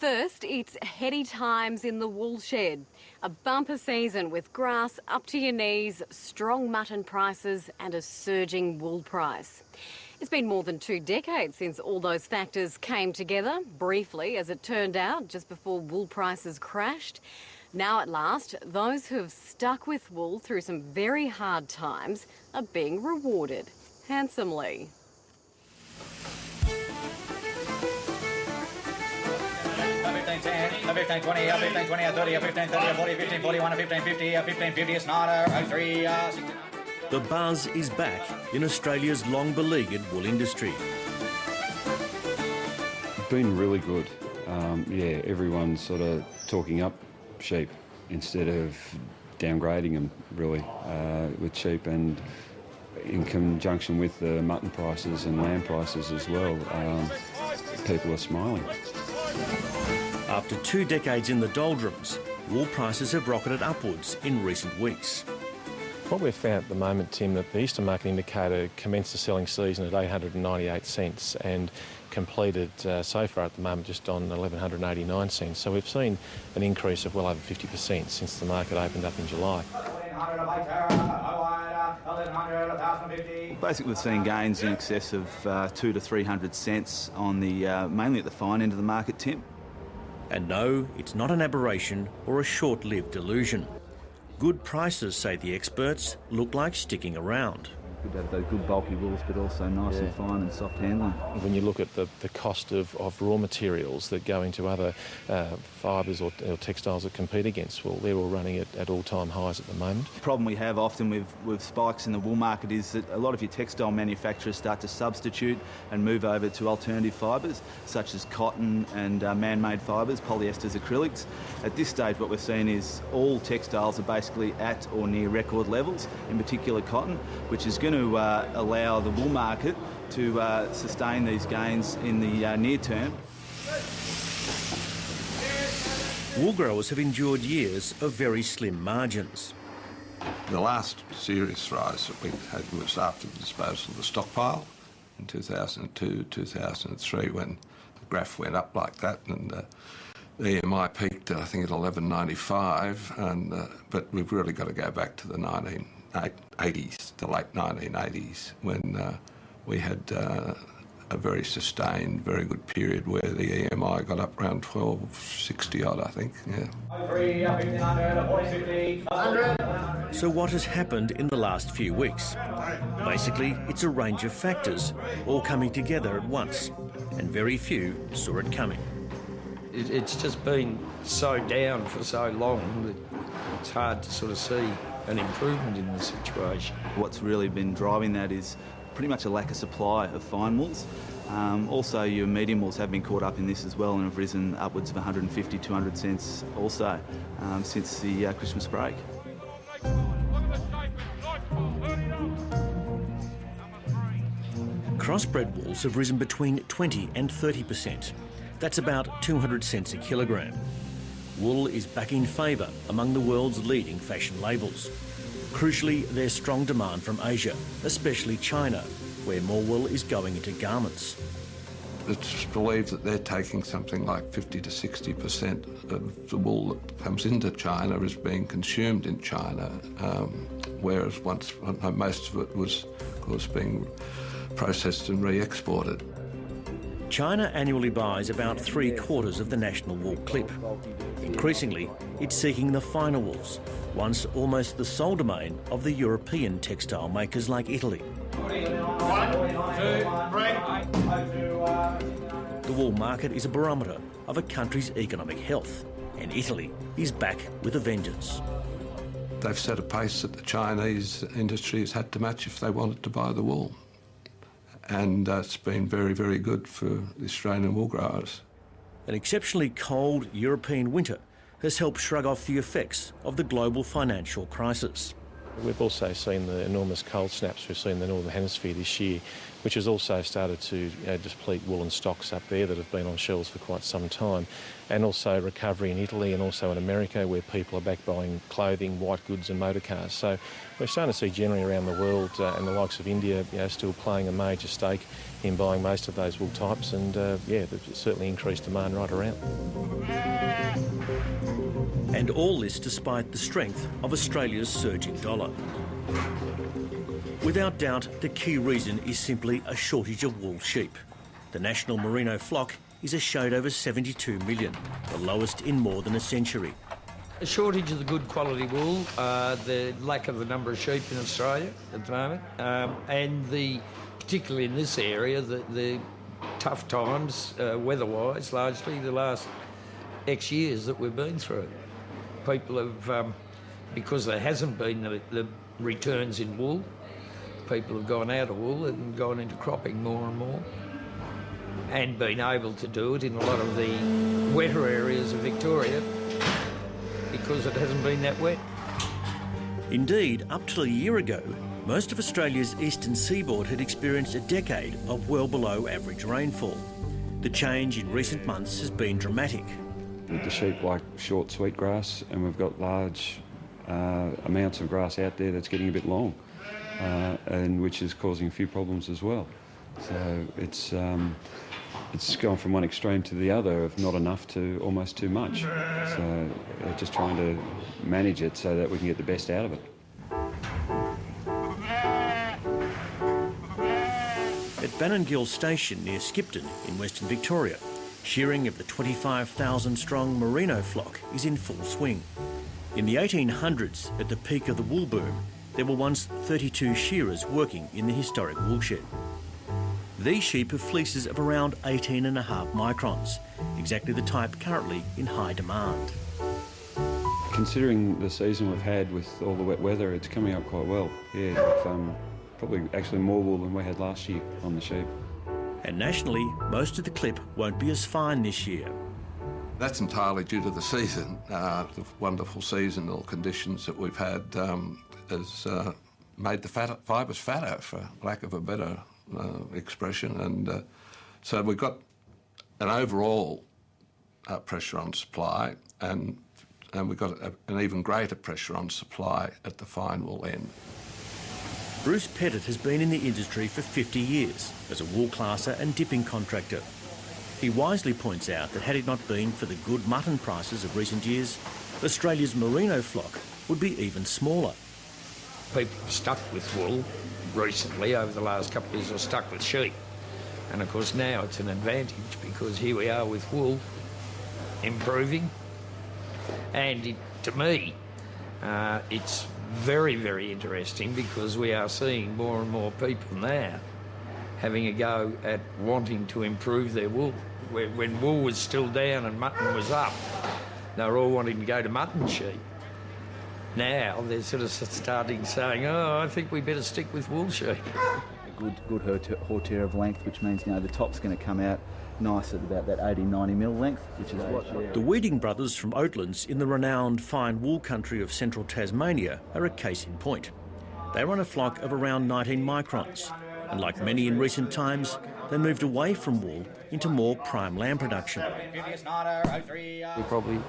First, it's heady times in the woolshed. A bumper season with grass up to your knees, strong mutton prices and a surging wool price. It's been more than 2 decades since all those factors came together, briefly as it turned out, just before wool prices crashed. Now at last, those who have stuck with wool through some very hard times are being rewarded handsomely. The buzz is back in Australia's long-beleaguered wool industry. It's been really good. Yeah, everyone's sort of talking up sheep instead of downgrading them, really, with sheep, and in conjunction with the mutton prices and lamb prices as well, people are smiling. After 2 decades in the doldrums, wool prices have rocketed upwards in recent weeks. What we've found at the moment, Tim, that the Eastern Market Indicator commenced the selling season at 898 cents and completed so far at the moment just on 1189 cents. So we've seen an increase of well over 50% since the market opened up in July. Basically, we're seeing gains in excess of 200 to 300 cents on the mainly at the fine end of the market, Tim. And no, it's not an aberration or a short-lived delusion. Good prices, say the experts, look like sticking around. Good to have those good bulky wools, but also nice and fine and soft handling. When you look at the cost of raw materials that go into other fibres or textiles that compete against wool, they're all running at all-time highs at the moment. The problem we have often with spikes in the wool market is that a lot of your textile manufacturers start to substitute and move over to alternative fibres, such as cotton and man-made fibres, polyesters, acrylics. At this stage, what we're seeing is all textiles are basically at or near record levels, in particular cotton, which is going to allow the wool market to sustain these gains in the near term. Wool growers have endured years of very slim margins. The last serious rise that we had was after the disposal of the stockpile in 2002, 2003, when the graph went up like that, and the EMI peaked, I think, at 11.95, and but we've really got to go back to the 1980s, the late 1980s, when we had a very sustained, very good period where the EMI got up around 1260 odd, I think. Yeah. So what has happened in the last few weeks? Basically, it's a range of factors, all coming together at once, and very few saw it coming. It's just been so down for so long that it's hard to sort of see an improvement in the situation. What's really been driving that is pretty much a lack of supply of fine wools. Also, your medium wools have been caught up in this as well and have risen upwards of 150, 200 cents also since the Christmas break. Crossbred wools have risen between 20 and 30%. That's about 200 cents a kilogram. Wool is back in favour among the world's leading fashion labels. Crucially, there's strong demand from Asia, especially China, where more wool is going into garments. It's believed that they're taking something like 50 to 60% of the wool that comes into China is being consumed in China, whereas once most of it was, of course, being processed and re-exported. China annually buys about 3/4 of the national wool clip. Increasingly, it's seeking the finer wools, once almost the sole domain of the European textile makers like Italy. The wool market is a barometer of a country's economic health, and Italy is back with a vengeance. They've set a pace that the Chinese industry has had to match if they wanted to buy the wool. And it's been very, very good for the Australian wool growers. An exceptionally cold European winter has helped shrug off the effects of the global financial crisis. We've also seen the enormous cold snaps we've seen in the Northern Hemisphere this year, which has also started to deplete woolen stocks up there that have been on shelves for quite some time, and also recovery in Italy and also in America, where people are back buying clothing, white goods and motor cars. So we're starting to see generally around the world and the likes of India still playing a major stake in buying most of those wool types, and there's certainly increased demand right around. And all this despite the strength of Australia's surging dollar. Without doubt, the key reason is simply a shortage of wool sheep. The national merino flock is a shade over 72 million, the lowest in more than a century. A shortage of the good quality wool, the lack of the number of sheep in Australia at the moment, and particularly in this area, the tough times, weather-wise, largely the last X years that we've been through. People have, because there hasn't been the returns in wool, people have gone out of wool and gone into cropping more and more, and been able to do it in a lot of the wetter areas of Victoria because it hasn't been that wet. Indeed, up till a year ago, most of Australia's eastern seaboard had experienced a decade of well below average rainfall. The change in recent months has been dramatic. The sheep like short sweet grass, and we've got large amounts of grass out there that's getting a bit long, and which is causing a few problems as well. So it's gone from one extreme to the other of not enough to almost too much. So just trying to manage it so that we can get the best out of it. At Bannangill Station near Skipton in Western Victoria, shearing of the 25,000-strong merino flock is in full swing. In the 1800s, at the peak of the wool boom, there were once 32 shearers working in the historic woolshed. These sheep have fleeces of around 18.5 microns, exactly the type currently in high demand. Considering the season we've had with all the wet weather, it's coming up quite well. Yeah, probably actually more wool than we had last year on the sheep. And nationally, most of the clip won't be as fine this year. That's entirely due to the season. The wonderful seasonal conditions that we've had has made the fibres fatter, for lack of a better expression. And so we've got an overall pressure on supply, and we've got an even greater pressure on supply at the fine wool end. Bruce Pettit has been in the industry for 50 years as a wool classer and dipping contractor. He wisely points out that had it not been for the good mutton prices of recent years, Australia's merino flock would be even smaller. People have stuck with wool recently, over the last couple of years, or stuck with sheep. And of course now it's an advantage because here we are with wool improving. And to me, it's very, very interesting because we are seeing more and more people now having a go at wanting to improve their wool. When wool was still down and mutton was up, they were all wanting to go to mutton sheep. Now they're sort of starting saying, oh, I think we better stick with wool sheep. A good hauteur of length, which means, the top's going to come out nice at about that 80-90 mil length, which is what... The Weeding brothers from Oatlands in the renowned fine wool country of central Tasmania are a case in point. They run a flock of around 19 microns, and like many in recent times, they moved away from wool into more prime lamb production. We're probably,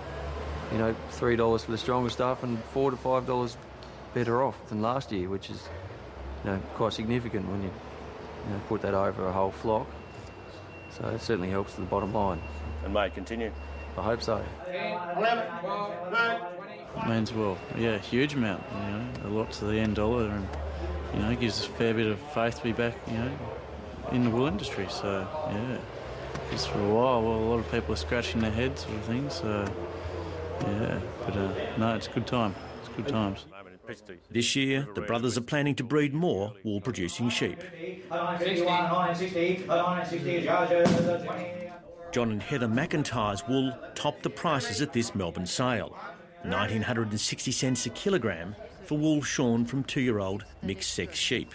$3 for the stronger stuff and $4 to $5 better off than last year, which is, quite significant when you put that over a whole flock. So it certainly helps the bottom line. And may it continue. I hope so. 11, 12, 20. Means well, yeah, huge amount. A lot to the end dollar, and gives us a fair bit of faith to be back, in the wool industry. So yeah, just for a while, a lot of people are scratching their heads, sort of thing. So yeah, but no, it's a good time. It's good times. This year, the brothers are planning to breed more wool-producing sheep. John and Heather McIntyre's wool topped the prices at this Melbourne sale, 1960 cents a kilogram for wool shorn from 2-year-old mixed-sex sheep.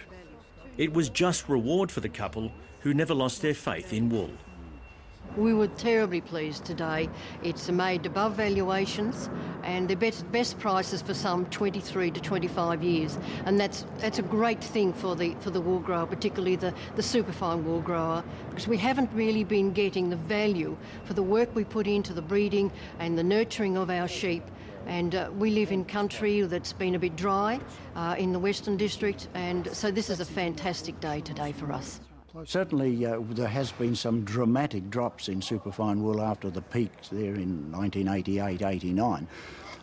It was just reward for the couple who never lost their faith in wool. We were terribly pleased today. It's made above valuations and the best prices for some 23 to 25 years. And that's a great thing for the wool grower, particularly the superfine wool grower, because we haven't really been getting the value for the work we put into the breeding and the nurturing of our sheep. And we live in country that's been a bit dry in the Western District, and so this is a fantastic day today for us. Certainly there has been some dramatic drops in superfine wool after the peaks there in 1988-89.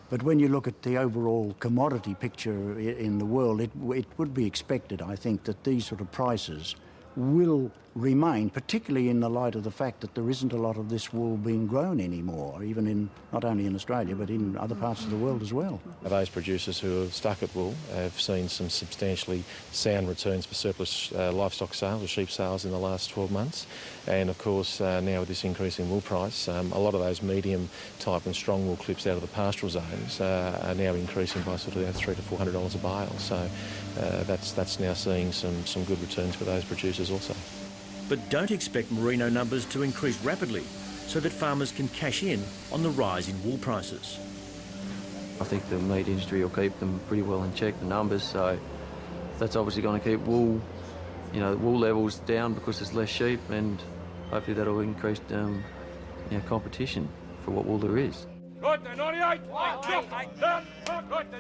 But when you look at the overall commodity picture in the world, it would be expected, I think, that these sort of prices will remain, particularly in the light of the fact that there isn't a lot of this wool being grown anymore, even in not only in Australia but in other parts of the world as well. Those producers who have stuck at wool have seen some substantially sound returns for surplus livestock sales or sheep sales in the last 12 months. And of course now with this increase in wool price, a lot of those medium type and strong wool clips out of the pastoral zones are now increasing by sort of $300 to $400 a bale. So that's now seeing some good returns for those producers also. But don't expect merino numbers to increase rapidly so that farmers can cash in on the rise in wool prices. I think the meat industry will keep them pretty well in check, the numbers, so that's obviously going to keep wool, wool levels down because there's less sheep, and hopefully that'll increase competition for what wool there is.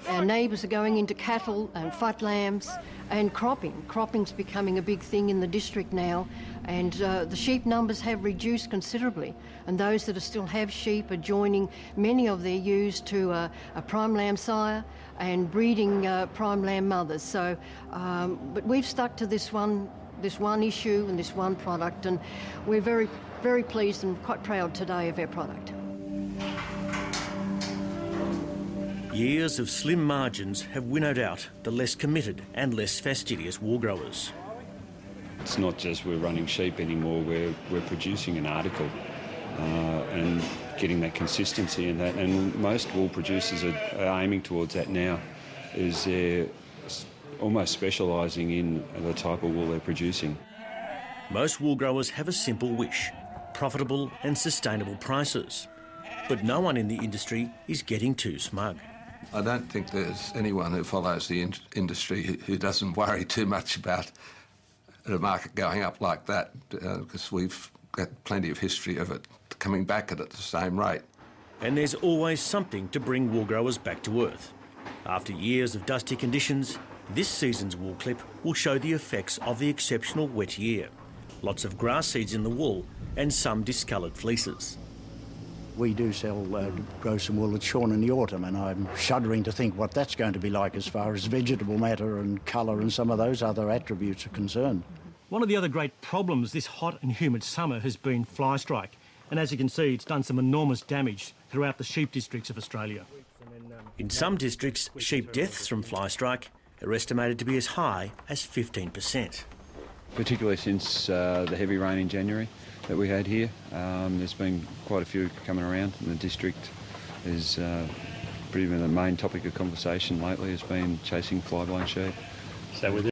Our neighbours are going into cattle and fat lambs and cropping. Cropping's becoming a big thing in the district now, and the sheep numbers have reduced considerably, and those that still have sheep are joining many of their ewes to a prime lamb sire and breeding prime lamb mothers. So, but we've stuck to this one issue and this one product, and we're very, very pleased and quite proud today of our product. Years of slim margins have winnowed out the less committed and less fastidious wool growers. It's not just we're running sheep anymore, we're producing an article and getting that consistency in that. And most wool producers are aiming towards that now, is they're almost specialising in the type of wool they're producing. Most wool growers have a simple wish: profitable and sustainable prices. But no one in the industry is getting too smug. I don't think there's anyone who follows the industry who doesn't worry too much about the market going up like that, because we've got plenty of history of it coming back at the same rate. And there's always something to bring wool growers back to earth. After years of dusty conditions, this season's wool clip will show the effects of the exceptional wet year. Lots of grass seeds in the wool and some discoloured fleeces. We do grow some wool that's shorn in the autumn, and I'm shuddering to think what that's going to be like as far as vegetable matter and colour and some of those other attributes are concerned. One of the other great problems this hot and humid summer has been fly strike, and as you can see, it's done some enormous damage throughout the sheep districts of Australia. In some districts, sheep deaths from fly strike are estimated to be as high as 15%. Particularly since the heavy rain in January that we had here. There's been quite a few coming around, and the district is pretty much the main topic of conversation lately has been chasing fly-blown sheep. So with